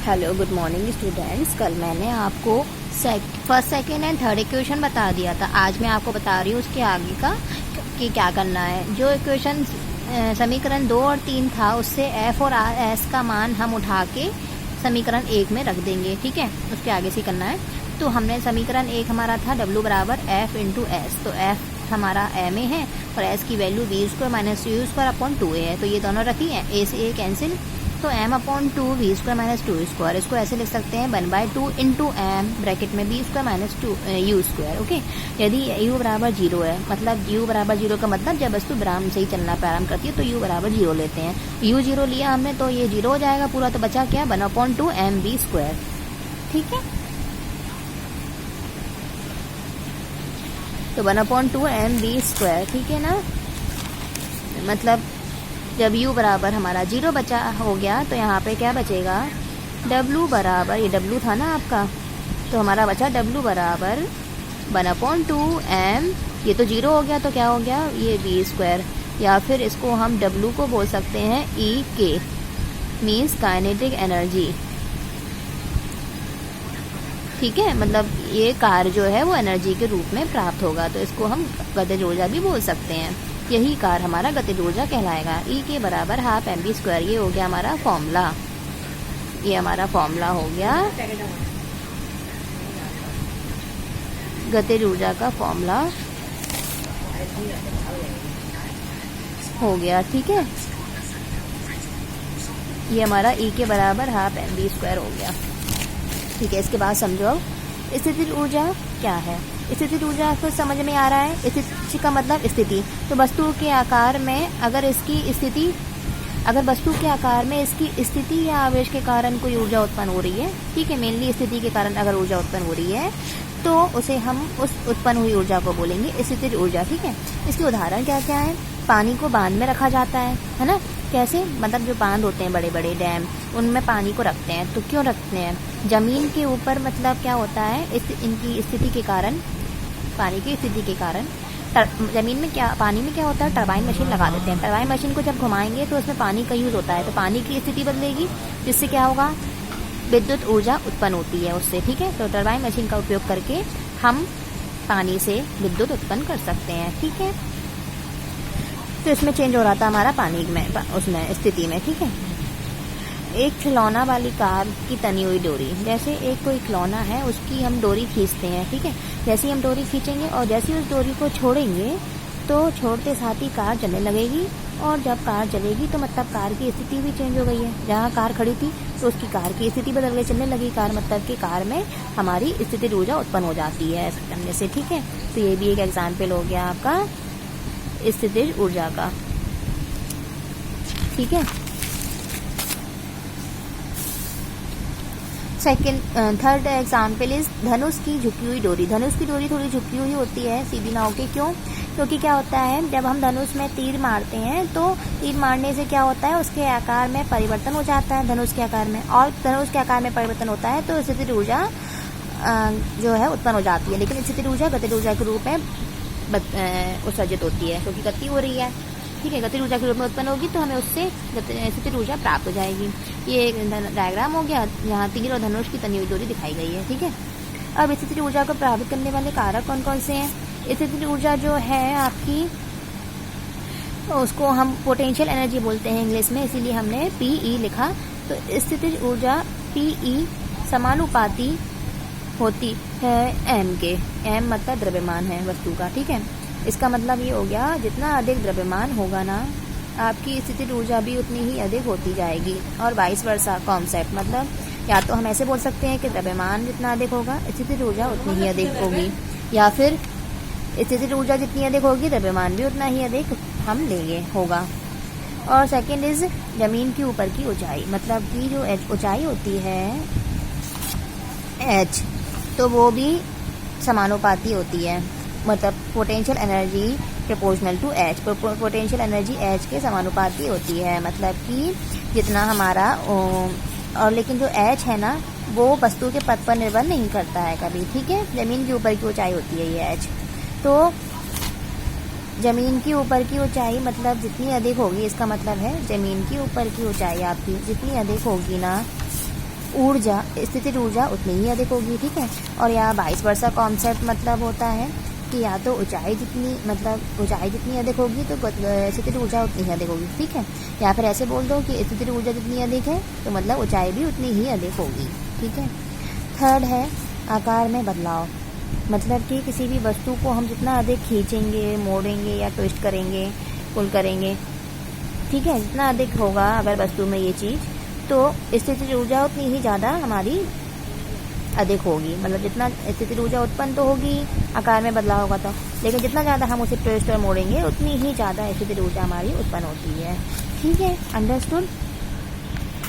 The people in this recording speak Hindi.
Hello good morning students. कल मैंने आपको first second and third equation बता दिया था। आज मैं आपको बता रही हूँ उसके आगे का कि क्या करना है। जो इक्वेशन समीकरण 2 और 3 था उससे एफ और एस का मान हम उठा के समीकरण 1 में रख देंगे, ठीक है। उसके आगे से करना है। तो हमने समीकरण 1 हमारा था W बराबर एफ इंटू एस। तो एफ हमारा ए में है और एस की value B square minus U square upon 2a है। तो ये दोनों रखी है, ए से ए कैंसिल, तो m upon 2 V square minus 2 square. इसको ऐसे लिख सकते हैं 1/2 इंटू एम ब्रैकेट में B square minus 2 U square. Okay, यदि u बराबर 0 है, मतलब u बराबर 0 का मतलब जब वस्तु विराम से ही चलना प्रारंभ करती है तो u बराबर 0 लेते हैं। u 0 लिया हमने तो ये 0 हो जाएगा पूरा, तो बचा क्या 1/2 एम बी स्क्वायर, ठीक है। तो 1/2 एम बी स्क्वायर, ठीक है ना। मतलब जब u बराबर हमारा 0 बचा हो गया तो यहाँ पे क्या बचेगा, w बराबर, ये w था ना आपका, तो हमारा बचा w बराबर 1/2 m, ये तो 0 हो गया तो क्या हो गया ये b स्क्वायर, या फिर इसको हम w को बोल सकते हैं e k, means kinetic energy, ठीक है। मतलब ये कार्य जो है वो एनर्जी के रूप में प्राप्त होगा, तो इसको हम गतिज ऊर्जा भी बोल सकते हैं। यही कार्य हमारा गतिज ऊर्जा कहलाएगा। ई के बराबर हाफ एम बी स्क्वायर, ये हो गया हमारा फॉर्मूला, ये हमारा फॉर्मूला हो गया गतिज ऊर्जा का फॉर्मूला हो गया, ठीक है। ये हमारा ई के बराबर हाफ एम बी स्क्वायर हो गया, ठीक है। इसके बाद समझो अब स्थितिज ऊर्जा क्या है। स्थितिज ऊर्जा आपको समझ में आ रहा है। स्थिति का मतलब स्थिति, तो वस्तु के आकार में अगर इसकी स्थिति, अगर वस्तु के आकार में इसकी स्थिति या आवेश के कारण कोई ऊर्जा उत्पन्न हो रही है, ठीक है, मेनली स्थिति के कारण अगर ऊर्जा उत्पन्न हो रही है तो उसे हम उस उत्पन्न हुई ऊर्जा को बोलेंगे स्थितिज ऊर्जा, ठीक है। इसके उदाहरण क्या क्या है। पानी को बांध में रखा जाता है ना। कैसे, मतलब जो बांध होते हैं बड़े बड़े डैम, उनमें पानी को रखते हैं। तो क्यों रखते हैं, जमीन के ऊपर, मतलब क्या होता है इनकी स्थिति के कारण, पानी की स्थिति के कारण जमीन में क्या, पानी में क्या होता है, टरबाइन मशीन लगा देते हैं। टरबाइन मशीन को जब घुमाएंगे तो उसमें पानी का यूज होता है, तो पानी की स्थिति बदलेगी, जिससे क्या होगा, विद्युत ऊर्जा उत्पन्न होती है उससे, ठीक है। तो टरबाइन मशीन का उपयोग करके हम पानी से विद्युत उत्पन्न कर सकते हैं, ठीक है। तो इसमें चेंज हो रहा था हमारा पानी में, उसमें स्थिति में, ठीक है। एक खिलौना वाली कार की तनी हुई डोरी, जैसे एक कोई खिलौना है उसकी हम डोरी खींचते हैं, ठीक है। जैसे ही हम डोरी खींचेंगे और जैसे ही उस डोरी को छोड़ेंगे तो छोड़ते साथ ही कार चलने लगेगी, और जब कार चलेगी तो मतलब कार की स्थिति भी चेंज हो गई है। जहाँ कार खड़ी थी तो उसकी कार की स्थिति बदल गई, चलने लगी कार, मतलब कि कार में हमारी स्थितिज ऊर्जा उत्पन्न हो जाती है ऐसा करने से, ठीक है। तो ये भी एक एग्जाम्पल हो गया आपका स्थितिज ऊर्जा का, ठीक है। थर्ड एग्जाम्पल इज धनुष की झुकी हुई डोरी। धनुष की डोरी थोड़ी झुकी हुई होती है, सीधी ना होके, क्यों, क्योंकि क्या होता है जब हम धनुष में तीर मारते हैं तो तीर मारने से क्या होता है, उसके आकार में परिवर्तन हो जाता है धनुष के आकार में, और धनुष के आकार में परिवर्तन होता है तो स्थितिज ऊर्जा जो है उत्पन्न हो जाती है। लेकिन स्थितिज ऊर्जा गतिज ऊर्जा के रूप में उत्सर्जित होती है, क्योंकि गति हो रही है, ठीक है। गतिज ऊर्जा के रूप में उत्पन्न होगी तो हमें उससे स्थितिज ऊर्जा प्राप्त हो जाएगी। ये एक डायग्राम हो गया, यहाँ तीर और धनुष की तनी हुई डोरी दिखाई गई है, ठीक है। अब स्थितिज ऊर्जा को प्रभावित करने वाले कारक कौन कौन से हैं। स्थितिज ऊर्जा जो है आपकी, उसको हम पोटेंशियल एनर्जी बोलते हैं इंग्लिश में, इसीलिए हमने PE लिखा। तो स्थितिज ऊर्जा PE समानुपाती होती है m के। m मतलब द्रव्यमान है वस्तु का, ठीक है। इसका मतलब ये हो गया जितना अधिक द्रव्यमान होगा ना, आपकी स्थितिज ऊर्जा भी उतनी ही अधिक होती जाएगी, और वाइस वर्सा कॉन्सेप्ट, मतलब या तो हम ऐसे बोल सकते हैं कि द्रव्यमान जितना अधिक होगा स्थितिज ऊर्जा उतनी ही अधिक होगी, या फिर स्थितिज ऊर्जा जितनी अधिक होगी द्रव्यमान भी उतना ही अधिक हम लेंगे होगा। और सेकंड इज जमीन की ऊपर की ऊंचाई, मतलब कि जो ऊंचाई होती है h, तो वो भी समानुपाती होती है, मतलब potential energy proportional to H, potential energy H के समानुपाती होती है, मतलब कि जितना हमारा, और लेकिन जो एच है ना वो वस्तु के पद पर निर्भर नहीं करता है कभी, ठीक है। जमीन के ऊपर की ऊंचाई होती है ये एच, तो जमीन की ऊपर की ऊंचाई मतलब जितनी अधिक होगी, इसका मतलब है जमीन की ऊपर की ऊंचाई आपकी जितनी अधिक होगी ना, ऊर्जा स्थितिज ऊर्जा उतनी ही अधिक होगी, ठीक है। और यहाँ वाइस वर्सा कॉन्सेप्ट मतलब होता है कि या तो ऊंचाई जितनी अधिक होगी तो स्थितिज ऊर्जा उतनी ही अधिक होगी, ठीक है। या फिर ऐसे बोल दो कि स्थितिज ऊर्जा जितनी अधिक है तो मतलब ऊंचाई भी उतनी ही अधिक होगी, ठीक है। थर्ड है आकार में बदलाव, मतलब कि किसी भी वस्तु को हम जितना अधिक खींचेंगे, मोड़ेंगे या ट्विस्ट करेंगे, पुल करेंगे, ठीक है, जितना अधिक होगा अगर वस्तु में ये चीज़, तो स्थितिज ऊर्जा उतनी ही ज़्यादा हमारी अधिक होगी। मतलब जितना स्थितिज ऊर्जा उत्पन्न तो होगी, आकार में बदलाव होगा तो, लेकिन जितना ज़्यादा हम उसे ट्विस्ट और मोड़ेंगे उतनी ही ज़्यादा स्थितिज ऊर्जा हमारी उत्पन्न होती है, ठीक है। अंडरस्टूड।